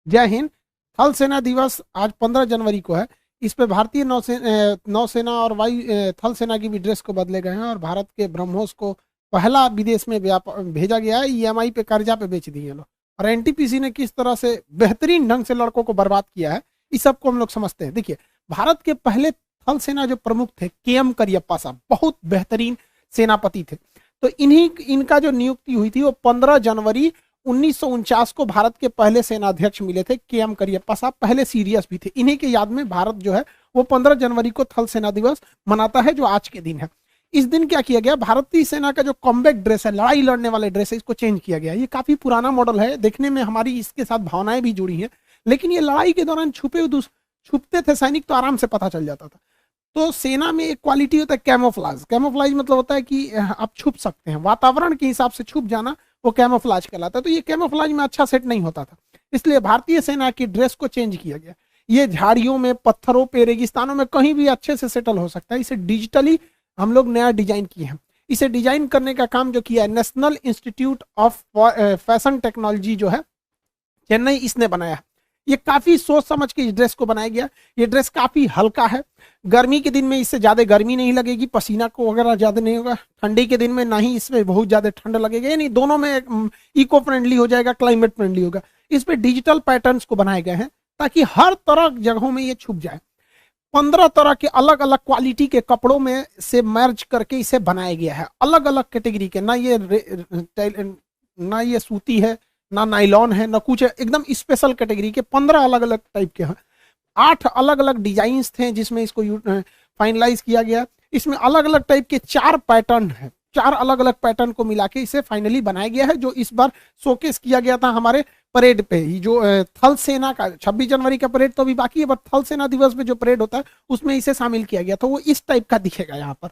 जय हिंद। थल सेना दिवस आज 15 जनवरी को है। इस पे भारतीय नौसेना और वायु थल सेना की भी ड्रेस को बदले गए हैं और भारत के ब्रह्मोस को पहला विदेश में भेजा गया है। ईएमआई पे कर्जा पे बेच दिए लोग। और एनटीपीसी ने किस तरह से बेहतरीन ढंग से लड़कों को बर्बाद किया है, इस सब को हम लोग समझते हैं। देखिए, भारत के पहले थल सेना जो प्रमुख थे केएम करियप्पा साहब, बहुत बेहतरीन सेनापति थे। तो इनका जो नियुक्ति हुई थी वो 15 जनवरी 1949 को भारत के पहले सेनाध्यक्ष मिले थे केएम करियप्पा साहब, पहले सीरियस भी थे। इन्हीं के याद में भारत जो है वो 15 जनवरी को थल सेना दिवस मनाता है, जो आज के दिन है। इस दिन क्या किया गया, भारतीय सेना का जो कॉम्बैट ड्रेस है, लड़ाई लड़ने वाले ड्रेस है, इसको चेंज किया गया। ये काफी पुराना मॉडल है, देखने में हमारी इसके साथ भावनाएं भी जुड़ी हैं, लेकिन ये लड़ाई के दौरान छुपते थे सैनिक, तो आराम से पता चल जाता था। तो सेना में एक क्वालिटी होता है कैमोफ्लाज। कैमोफ्लाज मतलब होता है कि आप छुप सकते हैं, वातावरण के हिसाब से छुप जाना, वो कैमोफ्लाज कहलाता है। तो ये कैमोफ्लाज में अच्छा सेट नहीं होता था, इसलिए भारतीय सेना की ड्रेस को चेंज किया गया। ये झाड़ियों में, पत्थरों पे, रेगिस्तानों में कहीं भी अच्छे से सेटल हो सकता है। इसे डिजिटली हम लोग नया डिजाइन किए हैं। इसे डिजाइन करने का काम जो किया है national institute of fashion technology जो है चेन्नई, इसने बनाया है। ये काफी सोच समझ के इस ड्रेस को बनाया गया। ये ड्रेस काफी हल्का है, गर्मी के दिन में इससे ज्यादा गर्मी नहीं लगेगी, पसीना को वगैरह ज्यादा नहीं होगा। ठंडी के दिन में ना ही इसमें बहुत ज्यादा ठंड लगेगा, यानी दोनों में इको फ्रेंडली हो जाएगा, क्लाइमेट फ्रेंडली होगा। इस पे डिजिटल पैटर्न्स को बनाए गए हैं ताकि हर तरह जगहों में ये छुप जाए। 15 तरह के अलग अलग क्वालिटी के कपड़ों में से मर्ज करके इसे बनाया गया है, अलग अलग कैटेगरी के। ना ये सूती है, ना नाइलॉन है, ना कुछ है, एकदम स्पेशल कैटेगरी के 15 अलग अलग टाइप के हैं। 8 अलग अलग डिजाइन थे जिसमें इसको फाइनलाइज किया गया। इसमें अलग अलग टाइप के 4 पैटर्न है, 4 अलग अलग पैटर्न को मिला के इसे फाइनली बनाया गया है, जो इस बार शोकेस किया गया था हमारे परेड पे ही। जो थल सेना का 26 जनवरी का परेड तो अभी बाकी है, बट थल सेना दिवस में जो परेड होता है उसमें इसे शामिल किया गया, तो वो इस टाइप का दिखेगा यहाँ पर।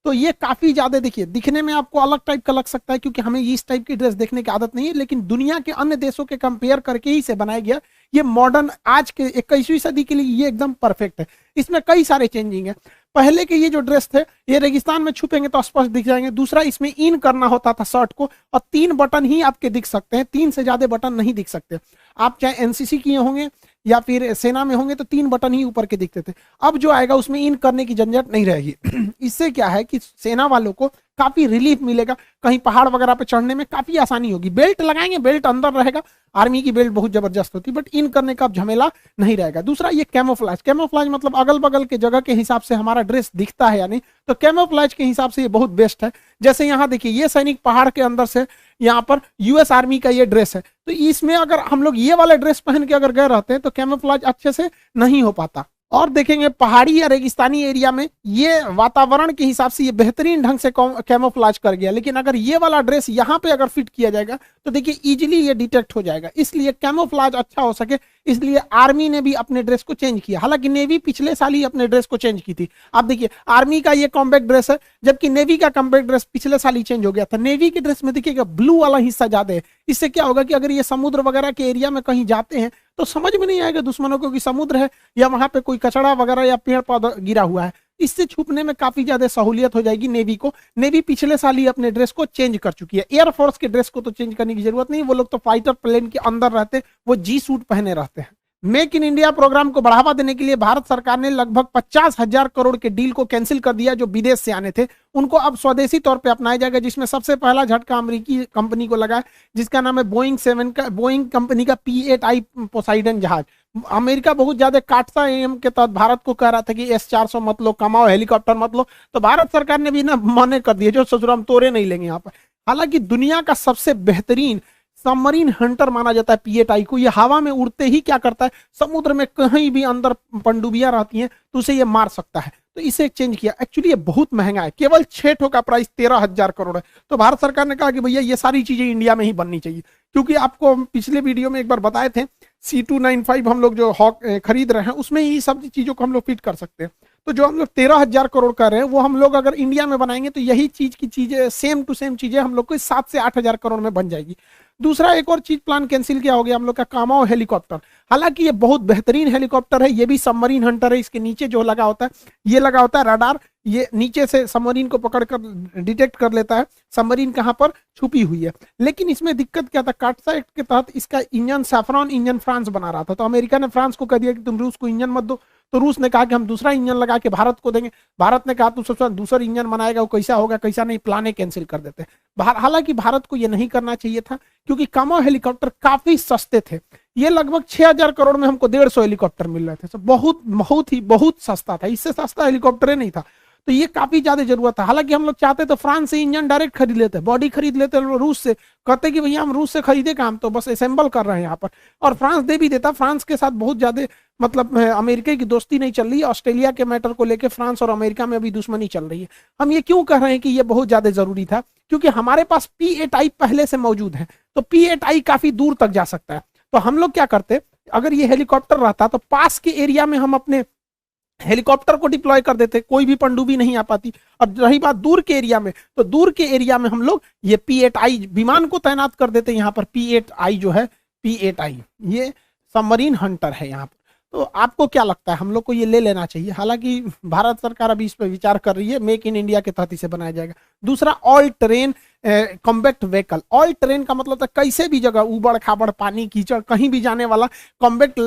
तो ये काफी ज्यादा, देखिए, दिखने में आपको अलग टाइप का लग सकता है क्योंकि हमें इस टाइप की ड्रेस देखने की आदत नहीं है, लेकिन दुनिया के अन्य देशों के कंपेयर करके ही इसे बनाया गया। ये मॉडर्न आज के 21वीं सदी के लिए ये एकदम परफेक्ट है। इसमें कई सारे चेंजिंग है। पहले के ये जो ड्रेस थे ये रेगिस्तान में छुपेंगे तो स्पष्ट दिख जाएंगे। दूसरा, इसमें इन करना होता था शर्ट को, और 3 बटन ही आपके दिख सकते हैं, 3 से ज्यादा बटन नहीं दिख सकते। आप चाहे एनसीसी किए होंगे या फिर सेना में होंगे तो 3 बटन ही ऊपर के दिखते थे। अब जो आएगा उसमें इन करने की झंझट नहीं रहेगी। इससे क्या है कि सेना वालों को काफी रिलीफ मिलेगा, कहीं पहाड़ वगैरह पे चढ़ने में काफी आसानी होगी। बेल्ट लगाएंगे, बेल्ट अंदर रहेगा, आर्मी की बेल्ट बहुत जबरदस्त होती है, बट इन करने का झमेला नहीं रहेगा। दूसरा, ये कैमोफ्लाज। कैमोफ्लाज मतलब अगल बगल के जगह के हिसाब से हमारा ड्रेस दिखता है या नहीं, तो कैमोफ्लाज के हिसाब से ये बहुत बेस्ट है। जैसे यहाँ देखिए, ये सैनिक पहाड़ के अंदर से यहाँ पर यूएस आर्मी का ये ड्रेस है, तो इसमें अगर हम लोग ये वाला ड्रेस पहन के अगर गए रहते हैं तो कैमोफ्लाज अच्छे से नहीं हो पाता। और देखेंगे पहाड़ी या रेगिस्तानी एरिया में ये वातावरण के हिसाब से ये बेहतरीन ढंग से कैमोफ्लाज कर गया, लेकिन अगर ये वाला ड्रेस यहाँ पे अगर फिट किया जाएगा तो देखिए इजीली ये डिटेक्ट हो जाएगा। इसलिए कैमोफ्लाज अच्छा हो सके इसलिए आर्मी ने भी अपने ड्रेस को चेंज किया। हालांकि नेवी पिछले साल ही अपने ड्रेस को चेंज की थी। आप देखिए, आर्मी का ये कॉम्बैक्ट ड्रेस है, जबकि नेवी का कॉम्बैक्ट ड्रेस पिछले साल ही चेंज हो गया था। नेवी के ड्रेस में देखिएगा ब्लू वाला हिस्सा ज्यादा है। इससे क्या होगा कि अगर ये समुद्र वगैरह के एरिया में कहीं जाते हैं तो समझ में नहीं आएगा दुश्मनों को कि समुद्र है या वहां पे कोई कचड़ा वगैरह या पेड़ पौधा गिरा हुआ है। इससे छुपने में काफी ज्यादा सहूलियत हो जाएगी नेवी को। नेवी पिछले साल ही अपने ड्रेस को चेंज कर चुकी है। एयरफोर्स के ड्रेस को तो चेंज करने की जरूरत नहीं, वो लोग तो फाइटर प्लेन के अंदर रहते, वो जी सूट पहने रहते हैं। मेक इन इंडिया प्रोग्राम को बढ़ावा देने के लिए भारत सरकार ने लगभग 50,000 करोड़ के डील को कैंसिल कर दिया। जो विदेश से आने थे उनको अब स्वदेशी तौर पे अपनाया जाएगा, जिसमें सबसे पहला झटका अमेरिकी कंपनी को लगा है जिसका नाम है बोइंग कंपनी का P-8I पोसाइडन जहाज। अमेरिका बहुत ज्यादा काटसा एम के तहत भारत को कह रहा था कि S-400 मत लो, कमाओ, हेलीकॉप्टर मत लो, तो भारत सरकार ने भी ना मना कर दिया, जो ससुर हम तोरे नहीं लेंगे यहाँ पर। हालांकि दुनिया का सबसे बेहतरीन सबमरीन हंटर माना जाता है P-8I को। ये हवा में उड़ते ही क्या करता है, समुद्र में कहीं भी अंदर पनडुबियां रहती हैं तो उसे ये मार सकता है, तो इसे चेंज किया। एक्चुअली ये बहुत महंगा है, केवल 6 ठो का प्राइस 13,000 करोड़ है। तो भारत सरकार ने कहा कि भैया ये सारी चीजें इंडिया में ही बननी चाहिए, क्योंकि आपको पिछले वीडियो में एक बार बताए थे C295 हम लोग जो हॉक खरीद रहे हैं उसमें ही सब चीजों को हम लोग फिट कर सकते हैं। तो जो हम लोग 13,000 करोड़ कर रहे हैं वो हम लोग अगर इंडिया में बनाएंगे तो यही चीज की चीजें सेम टू सेम चीजें हम लोग को 7 से 8,000 करोड़ में बन जाएगी। दूसरा एक और चीज प्लान कैंसिल किया हो गया हम लोग का, कामाओ हेलीकॉप्टर। हालांकि ये बहुत बेहतरीन हेलीकॉप्टर है, ये भी सबमरीन हंटर है। इसके नीचे जो लगा होता है, ये लगा होता है रडार, ये नीचे से सबमरीन को पकड़कर डिटेक्ट कर लेता है सबमरीन कहां पर छुपी हुई है। लेकिन इसमें दिक्कत क्या था, काटसा एक्ट के तहत इसका इंजन सैफरॉन इंजन फ्रांस बना रहा था, तो अमेरिका ने फ्रांस को कह दिया कि तुम रूस को इंजन मत दो, तो रूस ने कहा कि हम दूसरा इंजन लगा के भारत को देंगे। भारत ने कहा तू सबसे दूसरा इंजन बनाएगा, वो कैसा होगा कैसा नहीं, प्लाने कैंसिल कर देते। हालांकि भारत को ये नहीं करना चाहिए था, क्योंकि कामाओ हेलीकॉप्टर काफी सस्ते थे। ये लगभग 6000 करोड़ में हमको 150 हेलीकॉप्टर मिल रहे थे, तो बहुत सस्ता था, इससे सस्ता हेलीकॉप्टर नहीं था। तो ये काफी ज्यादा जरूरत था। हालांकि हम लोग चाहते तो फ्रांस से इंजन डायरेक्ट खरीद लेते, बॉडी खरीद लेते रूस से, कहते कि भैया हम रूस से खरीदे काम, तो बस असेंबल कर रहे हैं यहाँ पर, और फ्रांस दे भी देता। फ्रांस के साथ बहुत ज्यादा मतलब अमेरिका की दोस्ती नहीं चल रही है, ऑस्ट्रेलिया के मैटर को लेकर फ्रांस और अमेरिका में अभी दुश्मनी चल रही है। हम ये क्यों कह रहे हैं कि ये बहुत ज्यादा जरूरी था, क्योंकि हमारे पास P-8I पहले से मौजूद है, तो P-8I काफी दूर तक जा सकता है। तो हम लोग क्या करते, अगर ये हेलीकॉप्टर रहता तो पास के एरिया में हम अपने हेलीकॉप्टर को डिप्लॉय कर देते, कोई भी पनडुब्बी नहीं आ पाती। और रही बात दूर के एरिया में, तो दूर के एरिया में हम लोग ये P-8I विमान को तैनात कर देते। यहाँ पर P-8I जो है, P-8I ये सबमरीन हंटर है यहाँ पर। तो आपको क्या लगता है, हम लोग को ये ले लेना चाहिए? हालांकि भारत सरकार अभी इस पर विचार कर रही है, मेक इन इंडिया के तहत इसे बनाया जाएगा। दूसरा, all train combat vehicle. All train का मतलब था कैसे भी जगह, उबड़ खाबड़, पानी, कीचड़, कहीं भी जाने वाला कॉम्बैक्ट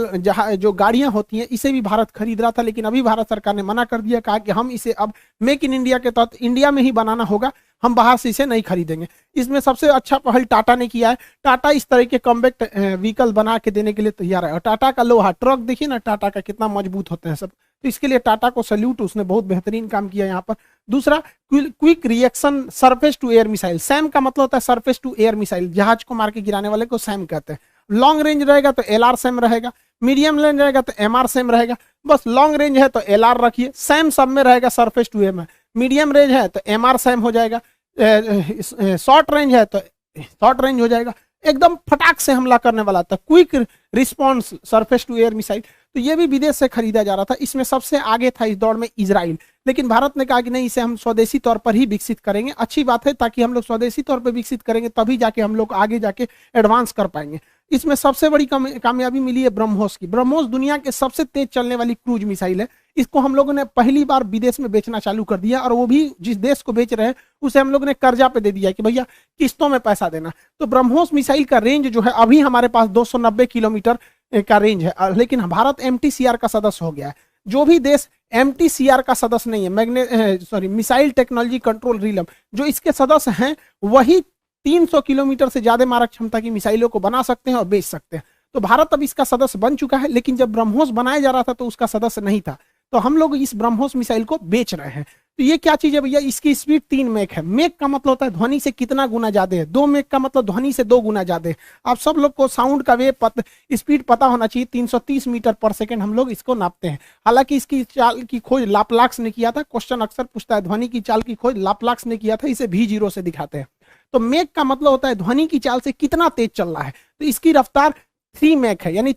जो गाड़ियां होती हैं, इसे भी भारत खरीद रहा था। लेकिन अभी भारत सरकार ने मना कर दिया, कहा कि हम इसे अब मेक इन इंडिया के तहत इंडिया में ही बनाना होगा, हम बाहर से इसे नहीं खरीदेंगे। इसमें सबसे अच्छा पहल टाटा ने किया है। टाटा इस तरह के कॉम्बैक्ट व्हीकल बना के देने के लिए तैयार है। और टाटा का लोहा ट्रक देखिए ना, टाटा का कितना मजबूत होते हैं सब, तो इसके लिए टाटा को सैल्यूट, उसने बहुत बेहतरीन काम किया यहाँ पर। दूसरा, quick reaction surface to air missile. SAM का मतलब होता है सरफेस टू एयर मिसाइल, जहाज को मार के गिराने वाले को सैम कहते हैं। लॉन्ग रेंज रहेगा तो LR सैम रहेगा, मीडियम रेंज रहेगा तो MR सैम रहेगा। बस लॉन्ग रेंज है तो LR रखिए, सैम सब में रहेगा surface to air. Medium range है तो MR सैम हो जाएगा, शॉर्ट रेंज है तो शॉर्ट रेंज हो जाएगा। एकदम फटाक से हमला करने वाला था, quick response surface to air missile. तो ये भी विदेश से खरीदा जा रहा था। इसमें सबसे आगे था इस दौड़ में इजराइल, लेकिन भारत ने कहा कि नहीं, इसे हम स्वदेशी तौर पर ही विकसित करेंगे। अच्छी बात है, ताकि हम लोग स्वदेशी तौर पर विकसित करेंगे तभी जाके हम लोग आगे जाके एडवांस कर पाएंगे। इसमें सबसे बड़ी कामयाबी मिली है ब्रह्मोस की। ब्रह्मोस दुनिया के सबसे तेज चलने वाली क्रूज मिसाइल है। इसको हम लोगों ने पहली बार विदेश में बेचना चालू कर दिया, और वो भी जिस देश को बेच रहे हैं उसे हम लोग ने कर्जा पे दे दिया कि भैया किस्तों में पैसा देना। तो ब्रह्मोस मिसाइल का रेंज जो है, अभी हमारे पास 290 किलोमीटर का रेंज है, लेकिन भारत MTCR का सदस्य हो गया है। जो भी देश MTCR का सदस्य नहीं है, मिसाइल टेक्नोलॉजी कंट्रोल रिलम, जो इसके सदस्य हैं, वही 300 किलोमीटर से ज्यादा मारक क्षमता की मिसाइलों को बना सकते हैं और बेच सकते हैं। तो भारत अब इसका सदस्य बन चुका है, लेकिन जब ब्रह्मोस बनाया जा रहा था तो उसका सदस्य नहीं था। तो हम लोग इस ब्रह्मोस मिसाइल को बेच रहे हैं। तो ये क्या चीज है भैया, इसकी स्पीड 3 मैक है। मैक का मतलब होता है ध्वनि से कितना गुना ज्यादा है, 2 मैक का मतलब ध्वनि से 2 गुना ज्यादा है। आप सब लोग को साउंड का स्पीड पता होना चाहिए, 330 मीटर पर सेकंड हम लोग इसको नापते हैं। हालांकि इसकी चाल की खोज लाप्लाक्स ने किया था। क्वेश्चन अक्सर पूछता है ध्वनि की चाल की खोज लाप्लाक्स ने किया था, इसे V0 से दिखाते हैं। तो मैक का मतलब होता है ध्वनि की चाल से कितना तेज चल रहा है। तो इसकी रफ्तार 3 मैक है, यानी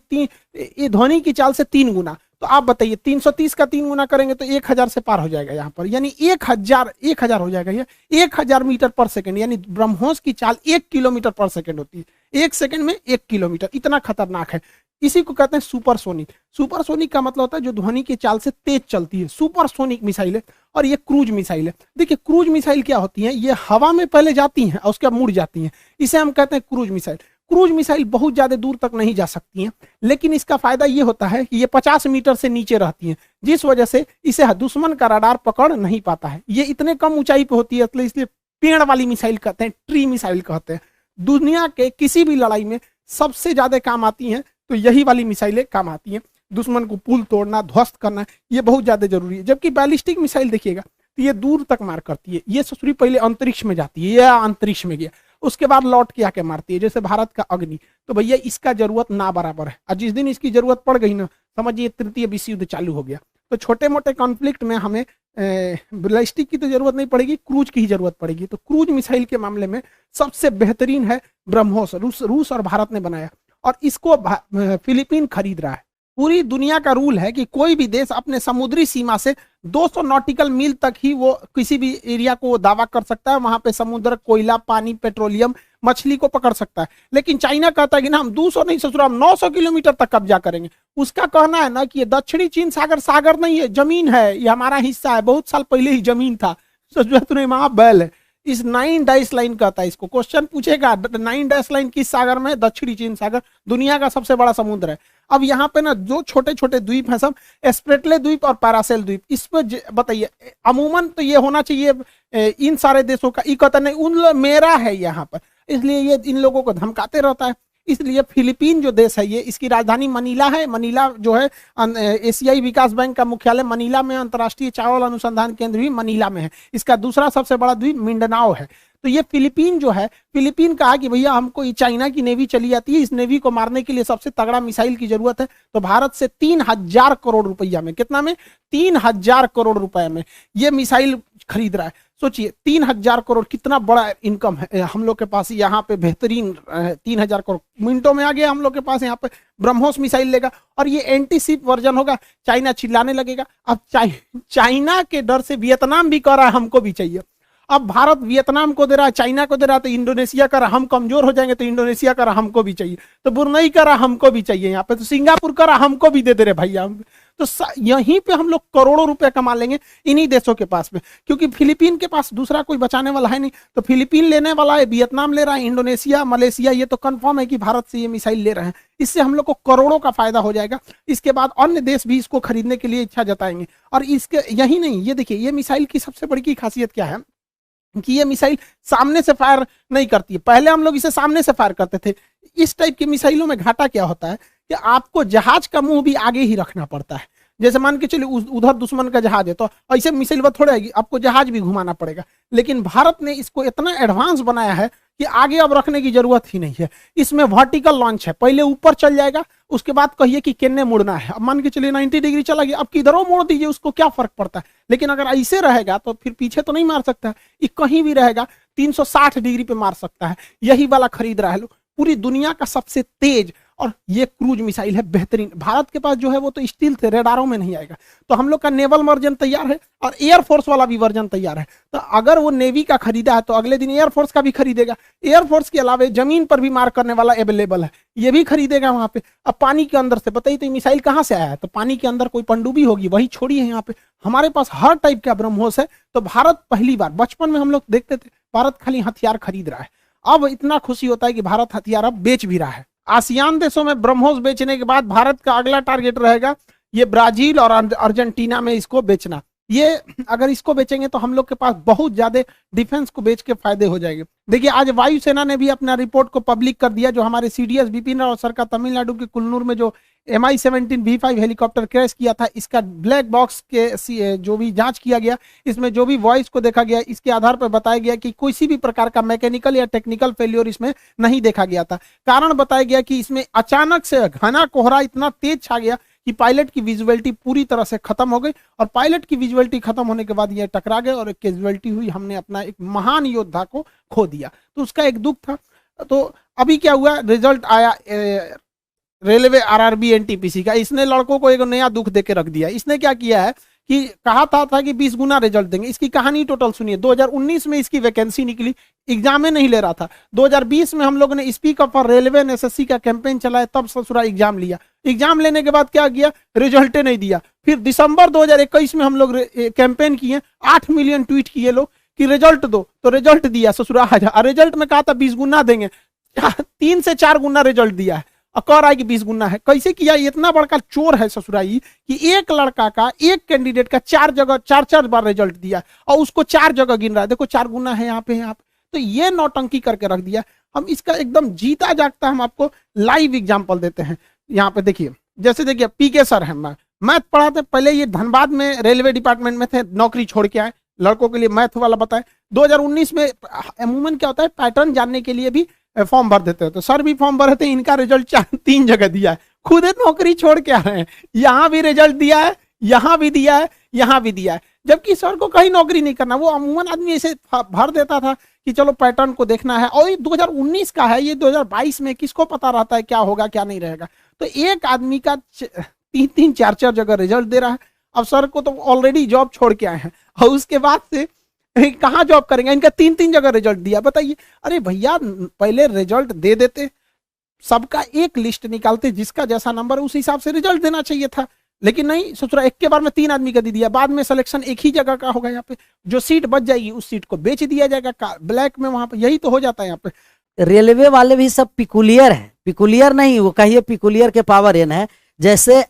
ये ध्वनि की चाल से 3 गुना। तो आप बताइए 330 का 3 गुना करेंगे तो 1000 से पार हो जाएगा यहाँ पर, यानी 1000 हो जाएगा। ये 1000 मीटर पर सेकंड, यानी ब्रह्मोस की चाल 1 किलोमीटर पर सेकंड होती है। 1 सेकंड में 1 किलोमीटर, इतना खतरनाक है। इसी को कहते हैं सुपरसोनिक। सुपरसोनिक का मतलब होता है जो ध्वनि की चाल से तेज चलती है, सुपरसोनिक मिसाइल है। और ये क्रूज मिसाइल है। देखिए क्रूज मिसाइल क्या होती है, ये हवा में पहले जाती हैं और उसके बाद मुड़ जाती हैं, इसे हम कहते हैं क्रूज मिसाइल। क्रूज मिसाइल बहुत ज्यादा दूर तक नहीं जा सकती हैं, लेकिन इसका फायदा ये होता है कि ये 50 मीटर से नीचे रहती हैं, जिस वजह से इसे दुश्मन का रडार पकड़ नहीं पाता है। ये इतने कम ऊंचाई पे होती है, इसलिए पेड़ वाली मिसाइल कहते हैं, ट्री मिसाइल कहते हैं। दुनिया के किसी भी लड़ाई में सबसे ज्यादा काम आती हैं, तो यही वाली मिसाइलें काम आती हैं। दुश्मन को पुल तोड़ना, ध्वस्त करना, ये बहुत ज्यादा जरूरी है। जबकि बैलिस्टिक मिसाइल देखिएगा तो ये दूर तक मार करती है। ये ससुरी पहले अंतरिक्ष में जाती है, या अंतरिक्ष में गया, उसके बाद लौट के आके मारती है, जैसे भारत का अग्नि। तो भैया इसका जरूरत ना बराबर है, और जिस दिन इसकी जरूरत पड़ गई ना, समझिए तृतीय विश्व युद्ध चालू हो गया। तो छोटे मोटे कॉन्फ्लिक्ट में हमें बैलिस्टिक की तो जरूरत नहीं पड़ेगी, क्रूज की ही जरूरत पड़ेगी। तो क्रूज मिसाइल के मामले में सबसे बेहतरीन है ब्रह्मोस। रूस और भारत ने बनाया, और इसको फिलीपीन खरीद रहा है। पूरी दुनिया का रूल है कि कोई भी देश अपने समुद्री सीमा से 200 नॉटिकल मील तक ही वो किसी भी एरिया को दावा कर सकता है। वहां पे समुद्र, कोयला, पानी, पेट्रोलियम मछली को पकड़ सकता है, लेकिन चाइना कहता है कि ना हम 200 नहीं ससुरा, हम 900 किलोमीटर तक कब्जा करेंगे। उसका कहना है ना कि ये दक्षिणी चीन सागर सागर नहीं है, जमीन है, ये हमारा हिस्सा है, बहुत साल पहले ही जमीन था। ससुरा तूने वहां बैल है। इस 9 डैश लाइन कहता है इसको, क्वेश्चन पूछेगा 9 डैश लाइन किस सागर में है? दक्षिणी चीन सागर, दुनिया का सबसे बड़ा समुद्र है। अब यहाँ पे ना जो छोटे छोटे द्वीप हैं सब स्प्रेटले द्वीप और पैरासेल द्वीप, इस पर बताइए अमूमन तो ये होना चाहिए इन सारे देशों का, कहता नहीं उन मेरा है यहाँ पर, इसलिए ये इन लोगों को धमकाते रहता है। इसलिए फिलीपीन जो देश है ये, इसकी राजधानी मनीला है। मनीला जो है एशियाई विकास बैंक का मुख्यालय मनीला में, अंतर्राष्ट्रीय चावल अनुसंधान केंद्र भी मनीला में है। इसका दूसरा सबसे बड़ा द्वीप मिंडनाओ है। तो ये फिलीपीन जो है, फिलीपीन कहा कि भैया हमको ये चाइना की नेवी चली जाती है, इस नेवी को मारने के लिए सबसे तगड़ा मिसाइल की जरूरत है। तो भारत से 3000 करोड़ रुपया में, कितना में? 3000 करोड़ रुपए में ये मिसाइल खरीद रहा है। सोचिए 3000 करोड़ कितना बड़ा इनकम है हम लोग के पास यहाँ पे, बेहतरीन 3000 करोड़ मिनटों में आ गया हम लोग के पास। यहाँ पे ब्रह्मोस मिसाइल लेगा और ये एंटी शिप वर्जन होगा। चाइना चिल्लाने लगेगा। अब चाइना के डर से वियतनाम भी कह रहा है हमको भी चाहिए। अब भारत वियतनाम को दे रहा है, चाइना को दे रहा है, तो इंडोनेशिया कर रहा हम कमजोर हो जाएंगे, तो इंडोनेशिया कर रहा हमको भी चाहिए, तो बुरनई कर रहा हमको भी चाहिए यहाँ पे, तो सिंगापुर कर रहा हमको भी दे दे रहे भैया। तो यहीं पे हम लोग करोड़ों रुपए कमा लेंगे इन्हीं देशों के पास में, क्योंकि फिलीपीन के पास दूसरा कोई बचाने वाला है नहीं। तो फिलीपीन लेने वाला है, वियतनाम ले रहा है, इंडोनेशिया, मलेशिया, ये तो कंफर्म है कि भारत से ये मिसाइल ले रहे हैं। इससे हम लोग को करोड़ों का फायदा हो जाएगा। इसके बाद अन्य देश भी इसको खरीदने के लिए इच्छा जताएंगे। और इसके यही नहीं, ये देखिए ये मिसाइल की सबसे बड़ी की खासियत क्या है कि ये मिसाइल सामने से फायर नहीं करती है। पहले हम लोग इसे सामने से फायर करते थे। इस टाइप के मिसाइलों में घाटा क्या होता है कि आपको जहाज का मुंह भी आगे ही रखना पड़ता है। जैसे मान के चलिए उधर दुश्मन का जहाज है, तो ऐसे मिसाइल थोड़ा आएगी, आपको जहाज भी घुमाना पड़ेगा। लेकिन भारत ने इसको इतना एडवांस बनाया है कि आगे अब रखने की जरूरत ही नहीं है। इसमें वर्टिकल लॉन्च है, पहले ऊपर चल जाएगा, उसके बाद कहिए कि किन्ने मुड़ना है। अब मान के चलिए 90 डिग्री चला गया, अब किधरों मोड़ दीजिए, उसको क्या फर्क पड़ता है। लेकिन अगर ऐसे रहेगा तो फिर पीछे तो नहीं मार सकता है, ये कहीं भी रहेगा 360 डिग्री पे मार सकता है। यही वाला खरीद रहा है लोग, पूरी दुनिया का सबसे तेज। और ये क्रूज मिसाइल है बेहतरीन। भारत के पास जो है वो तो स्टील थे, रेडारों में नहीं आएगा। तो हम लोग का नेवल वर्जन तैयार है और एयरफोर्स वाला भी वर्जन तैयार है। तो अगर वो नेवी का खरीदा है तो अगले दिन एयरफोर्स का भी खरीदेगा। एयरफोर्स के अलावा जमीन पर भी मार करने वाला अवेलेबल है, ये भी खरीदेगा वहां पे। अब पानी के अंदर से बताइए तो मिसाइल कहां से आया है? तो पानी के अंदर कोई पनडुब्बी होगी, वही छोड़ी है यहाँ पे। हमारे पास हर टाइप का ब्रह्मोस है। तो भारत पहली बार, बचपन में हम लोग देखते थे भारत खाली हथियार खरीद रहा है, अब इतना खुशी होता है कि भारत हथियार अब बेच भी रहा है। आसियान देशों में ब्रह्मोस बेचने के बाद भारत का अगला टारगेट रहेगा ये ब्राजील और अर्जेंटीना में इसको बेचना। ये अगर इसको बेचेंगे तो हम लोग के पास बहुत ज्यादा डिफेंस को बेच के फायदे हो जाएंगे। देखिए आज वायुसेना ने भी अपना रिपोर्ट को पब्लिक कर दिया, जो हमारे सीडीएस बिपिन रावत सर का तमिलनाडु के कुल्लूर में जो MI-17 V5 हेलीकॉप्टर क्रैश किया था, इसका ब्लैक बॉक्स के जो भी जांच किया गया, इसमें जो भी वॉइस को देखा गया, इसके आधार पर बताया गया कि किसी भी प्रकार का मैकेनिकल या टेक्निकल फेलियर इसमें नहीं देखा गया था। कारण बताया गया कि इसमें अचानक से घना कोहरा इतना तेज छा गया कि पायलट की विजुअलिटी पूरी तरह से खत्म हो गई, और पायलट की विजुअलिटी खत्म होने के बाद ये टकरा गए और एक कैजुअलिटी हुई। हमने अपना एक महान योद्धा को खो दिया, तो उसका एक दुख था। तो अभी क्या हुआ, रिजल्ट आया रेलवे RRB NTPC का। इसने लड़कों को एक नया दुख देके रख दिया। इसने क्या किया है कि कहा था कि 20 गुना रिजल्ट देंगे। इसकी कहानी टोटल सुनिए। 2019 में इसकी वैकेंसी निकली, एग्जाम में नहीं ले रहा था। 2020 में हम लोगों ने speak up for railway SSC का कैंपेन चलाया, तब ससुरा एग्जाम लिया। एग्जाम लेने के बाद क्या किया, रिजल्ट नहीं दिया। फिर दिसंबर 2021 में हम लोग कैंपेन किए, 8 मिलियन ट्वीट किए लोग कि रिजल्ट दो, तो रिजल्ट दिया ससुरा। रिजल्ट में कहा था 20 गुना देंगे, 3 से 4 गुना रिजल्ट दिया है, और कह रहा है कि 20 गुना है। कैसे किया? इतना बड़का चोर है ससुराई कि एक लड़का का, एक कैंडिडेट का 4 बार रिजल्ट दिया और उसको 4 जगह गिन रहा है। देखो 4 गुना है यहाँ पे, यहाँ पे। तो ये नौटंकी करके रख दिया। हम इसका एकदम जीता जागता हम आपको लाइव एग्जाम्पल देते हैं। यहाँ पे देखिए, जैसे देखिए PK सर है, मैथ पढ़ाते। पहले ये धनबाद में रेलवे डिपार्टमेंट में थे, नौकरी छोड़ के आए, लड़कों के लिए मैथ वाला बताए। 2019 में अमूमन क्या होता है, पैटर्न जानने के लिए भी फॉर्म भर देते हैं। तो सर भी फॉर्म भरे थे, इनका रिजल्ट 3 जगह दिया है। खुद नौकरी छोड़ के आ रहे हैं, यहाँ भी रिजल्ट दिया है, यहाँ भी दिया है, यहाँ भी दिया है, जबकि सर को कहीं नौकरी नहीं करना। वो अमूमन आदमी ऐसे भर देता था कि चलो पैटर्न को देखना है। और ये 2019 का है, ये 2022 में किसको पता रहता है क्या होगा क्या नहीं रहेगा। तो एक आदमी का 3-3, 4-4 जगह रिजल्ट दे रहा है। अब सर को तो ऑलरेडी जॉब छोड़ के आए हैं, और उसके बाद से कहाँ जॉब करेंगे, इनका 3-3 जगह रिजल्ट दिया, बताइए। अरे भैया पहले रिजल्ट दे देते, सबका एक लिस्ट निकालते, जिसका जैसा नंबर उस हिसाब से रिजल्ट देना चाहिए था, लेकिन नहीं, सोच रहा एक के बार में 3 आदमी का दे दिया, बाद में सिलेक्शन एक ही जगह का होगा। यहाँ पे जो सीट बच जाएगी उस सीट को बेच दिया जाएगा ब्लैक में, वहां पे यही तो हो जाता है यहाँ पे। रेलवे वाले भी सब पिकुलियर है, पिकुलियर नहीं वो कहिए पिकुलियर के पावर एन है। जैसे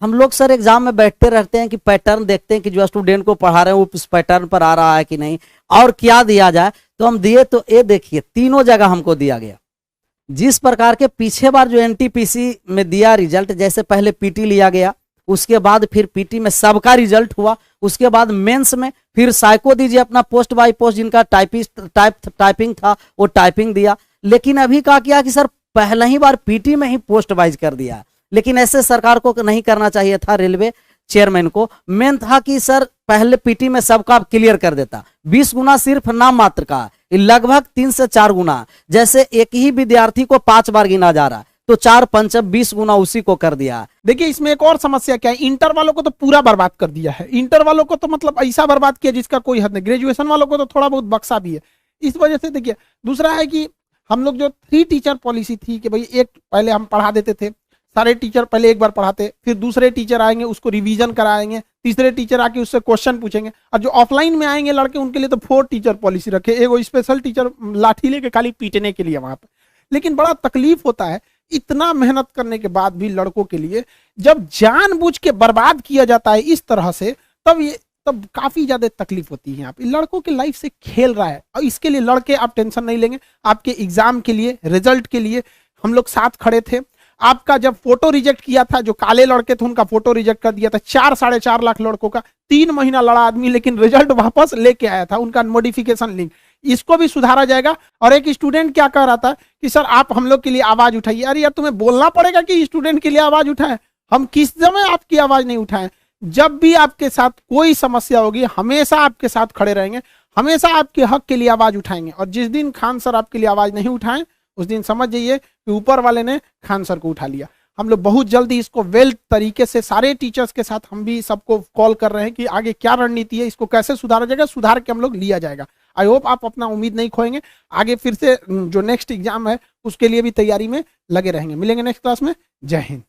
हम लोग सर एग्जाम में बैठते रहते हैं कि पैटर्न देखते हैं कि जो स्टूडेंट को पढ़ा रहे हैं वो उस पैटर्न पर आ रहा है कि नहीं, और क्या दिया जाए। तो हम दिए, तो ये देखिए तीनों जगह हमको दिया गया। जिस प्रकार के पीछे बार जो एनटीपीसी में दिया रिजल्ट, जैसे पहले पीटी लिया गया, उसके बाद फिर पीटी में सबका रिजल्ट हुआ, उसके बाद मेंस में फिर साइको दीजिए अपना पोस्ट बाय पोस्ट, जिनका टाइपिंग था वो टाइपिंग दिया। लेकिन अभी क्या किया कि सर पहले ही बार पीटी में ही पोस्ट वाइज कर दिया। लेकिन ऐसे सरकार को नहीं करना चाहिए था, रेलवे चेयरमैन को मेन था कि सर पहले पीटी में सबका क्लियर कर देता। 20 गुना सिर्फ नाम मात्र का, लगभग 3 से 4 गुना। जैसे एक ही विद्यार्थी को 5 बार गिना जा रहा, तो 4×5 20 गुना उसी को कर दिया। देखिए इसमें एक और समस्या क्या है, इंटर वालों को तो पूरा बर्बाद कर दिया है। इंटर वालों को तो मतलब ऐसा बर्बाद किया जिसका कोई हद नहीं। ग्रेजुएशन वालों को तो थोड़ा बहुत बक्सा भी है इस वजह से। देखिए दूसरा है कि हम लोग जो 3 टीचर पॉलिसी थी कि भाई एक पहले हम पढ़ा देते थे, सारे टीचर पहले एक बार पढ़ाते, फिर दूसरे टीचर आएंगे उसको रिवीजन कराएंगे, तीसरे टीचर आके उससे क्वेश्चन पूछेंगे। और जो ऑफलाइन में आएंगे लड़के उनके लिए तो 4 टीचर पॉलिसी रखे, एक स्पेशल टीचर लाठी लेके खाली पीटने के लिए वहां पर। लेकिन बड़ा तकलीफ होता है इतना मेहनत करने के बाद भी लड़कों के लिए, जब जानबूझ के बर्बाद किया जाता है इस तरह से, तब काफी ज्यादा तकलीफ होती है। यहाँ पे लड़कों के लाइफ से खेल रहा है। और इसके लिए लड़के आप टेंशन नहीं लेंगे, आपके एग्जाम के लिए रिजल्ट के लिए हम लोग साथ खड़े थे। आपका जब फोटो रिजेक्ट किया था, जो काले लड़के थे उनका फोटो रिजेक्ट कर दिया था, 4-4.5 लाख लड़कों का, 3 महीना लड़ा आदमी, लेकिन रिजल्ट वापस लेके आया था, उनका मॉडिफिकेशन लिंक। इसको भी सुधारा जाएगा। और एक स्टूडेंट क्या कह रहा था कि सर आप हम लोग के लिए आवाज उठाइए। अरे यार तुम्हें बोलना पड़ेगा कि स्टूडेंट के लिए आवाज उठाएं। हम किस समय आपकी आवाज नहीं उठाएं? जब भी आपके साथ कोई समस्या होगी हमेशा आपके साथ खड़े रहेंगे, हमेशा आपके हक के लिए आवाज उठाएंगे। और जिस दिन खान सर आपके लिए आवाज नहीं उठाएं उस दिन समझ जाइए कि ऊपर वाले ने खान सर को उठा लिया। हम लोग बहुत जल्दी इसको वेल तरीके से सारे टीचर्स के साथ हम भी सबको कॉल कर रहे हैं कि आगे क्या रणनीति है, इसको कैसे सुधारा जाएगा, सुधार के हम लोग लिया जाएगा। आई होप आप अपना उम्मीद नहीं खोएंगे, आगे फिर से जो नेक्स्ट एग्जाम है उसके लिए भी तैयारी में लगे रहेंगे। मिलेंगे नेक्स्ट क्लास में। जय हिंद।